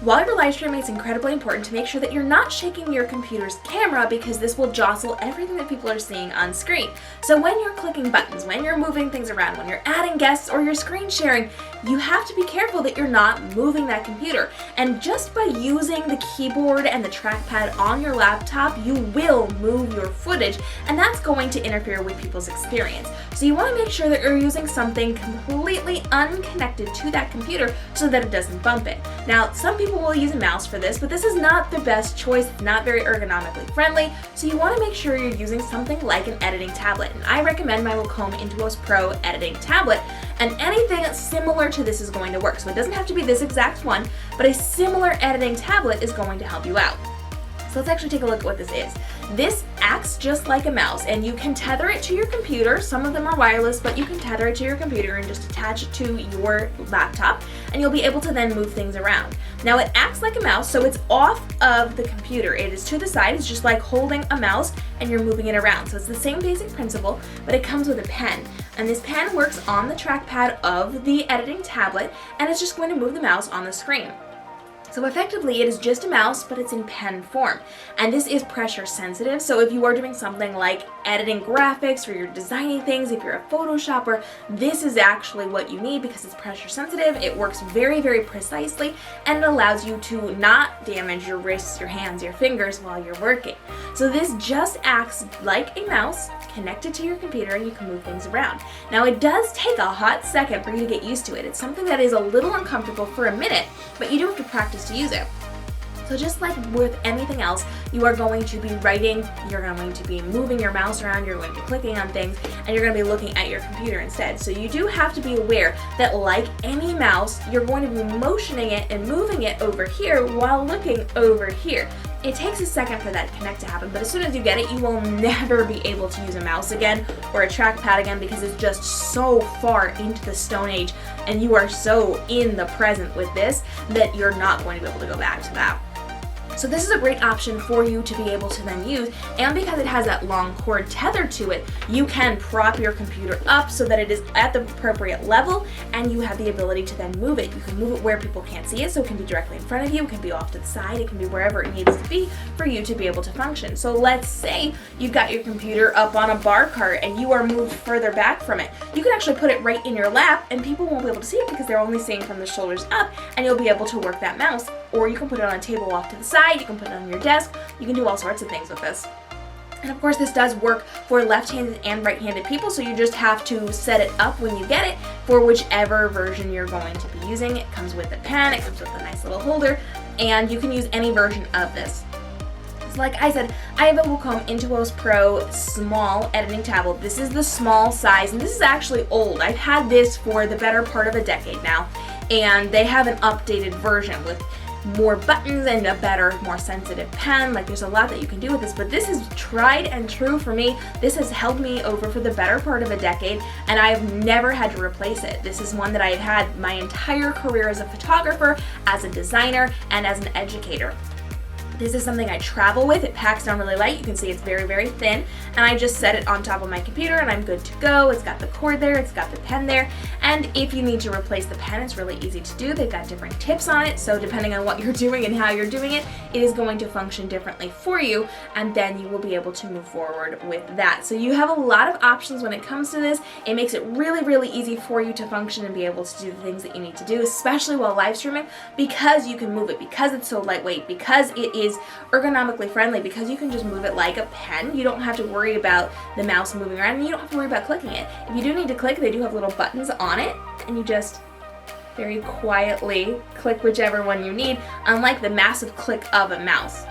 While you're live streaming, it's incredibly important to make sure that you're not shaking your computer's camera because this will jostle everything that people are seeing on screen. So when you're clicking buttons, when you're moving things around, when you're adding guests or you're screen sharing, you have to be careful that you're not moving that computer. And just by using the keyboard and the trackpad on your laptop, you will move your footage, and that's going to interfere with people's experience. So you want to make sure that you're using something completely unconnected to that computer so that it doesn't bump it. Now, some people will use a mouse for this, but this is not the best choice. It's not very ergonomically friendly, so you want to make sure you're using something like an editing tablet. And I recommend my Wacom Intuos Pro editing tablet, and anything similar to this is going to work. So it doesn't have to be this exact one, but a similar editing tablet is going to help you out. So let's actually take a look at what this is. This acts just like a mouse, and you can tether it to your computer. Some of them are wireless, but you can tether it to your computer and just attach it to your laptop, and you'll be able to then move things around. Now it acts like a mouse, so it's off of the computer. It is to the side. It's just like holding a mouse and you're moving it around. So it's the same basic principle, but it comes with a pen. And this pen works on the trackpad of the editing tablet, and it's just going to move the mouse on the screen. So effectively, it is just a mouse, but it's in pen form. And this is pressure sensitive, so if you are doing something like editing graphics or you're designing things, if you're a Photoshopper, this is actually what you need because it's pressure sensitive. It works very, very precisely, and it allows you to not damage your wrists, your hands, your fingers while you're working. So this just acts like a mouse connected to your computer, and you can move things around. Now it does take a hot second for you to get used to it. It's something that is a little uncomfortable for a minute, but you do have to practice to use it. So just like with anything else, you are going to be writing, you're going to be moving your mouse around, you're going to be clicking on things, and you're going to be looking at your computer instead. So you do have to be aware that like any mouse, you're going to be motioning it and moving it over here while looking over here. It takes a second for that connect to happen, but as soon as you get it, you will never be able to use a mouse again or a trackpad again because it's just so far into the Stone Age and you are so in the present with this that you're not going to be able to go back to that. So this is a great option for you to be able to then use, and because it has that long cord tethered to it, you can prop your computer up so that it is at the appropriate level, and you have the ability to then move it. You can move it where people can't see it, so it can be directly in front of you, it can be off to the side, it can be wherever it needs to be for you to be able to function. So let's say you've got your computer up on a bar cart and you are moved further back from it. You can actually put it right in your lap and people won't be able to see it because they're only seeing from the shoulders up, and you'll be able to work that mouse. Or you can put it on a table off to the side, you can put it on your desk, you can do all sorts of things with this. And of course this does work for left-handed and right-handed people, so you just have to set it up when you get it for whichever version you're going to be using. It comes with a pen, it comes with a nice little holder, and you can use any version of this. So like I said, I have a Wacom Intuos Pro small editing tablet. This is the small size, and this is actually old. I've had this for the better part of a decade now, and they have an updated version with more buttons and a better, more sensitive pen. Like there's a lot that you can do with this, but this is tried and true for me. This has held me over for the better part of a decade, and I've never had to replace it. This is one that I've had my entire career as a photographer, as a designer, and as an educator. This is something I travel with. It packs down really light. You can see it's very, very thin. And I just set it on top of my computer and I'm good to go. It's got the cord there, it's got the pen there. And if you need to replace the pen, it's really easy to do. They've got different tips on it. So depending on what you're doing and how you're doing it, it is going to function differently for you. And then you will be able to move forward with that. So you have a lot of options when it comes to this. It makes it really, really easy for you to function and be able to do the things that you need to do, especially while live streaming, because you can move it, because it's so lightweight, because it is ergonomically friendly, because you can just move it like a pen. You don't have to worry about the mouse moving around, and you don't have to worry about clicking it. If you do need to click, they do have little buttons on it, and you just very quietly click whichever one you need, unlike the massive click of a mouse.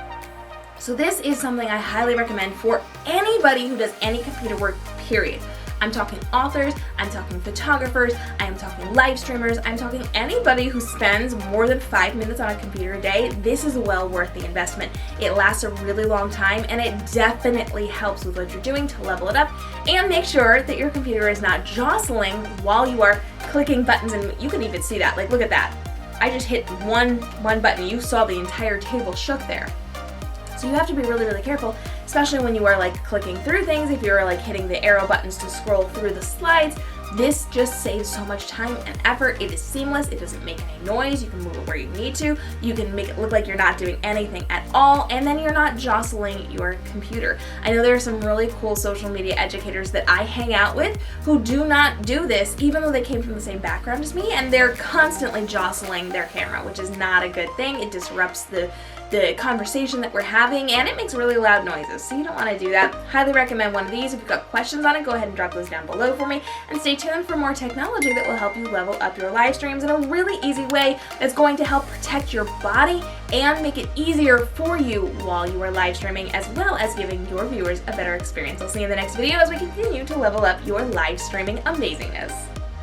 So this is something I highly recommend for anybody who does any computer work, period. I'm talking authors, I'm talking photographers, I am talking live streamers, I'm talking anybody who spends more than 5 minutes on a computer a day. This is well worth the investment. It lasts a really long time, and it definitely helps with what you're doing to level it up and make sure that your computer is not jostling while you are clicking buttons. And you can even see that, like look at that. I just hit one button, you saw the entire table shook there. So you have to be really, really careful, especially when you are like clicking through things. If you're like hitting the arrow buttons to scroll through the slides, This just saves so much time and effort. It is seamless. It doesn't make any noise. You can move it where you need to. You can make it look like you're not doing anything at all, and then you're not jostling your computer. I know there are some really cool social media educators that I hang out with who do not do this, even though they came from the same background as me, and they're constantly jostling their camera, which is not a good thing. It disrupts the conversation that we're having, and it makes really loud noises, so you don't want to do that. Highly recommend one of these. If you've got questions on it, go ahead and drop those down below for me, and stay tuned for more technology that will help you level up your live streams in a really easy way that's going to help protect your body and make it easier for you while you are live streaming, as well as giving your viewers a better experience. I'll see you in the next video as we continue to level up your live streaming amazingness.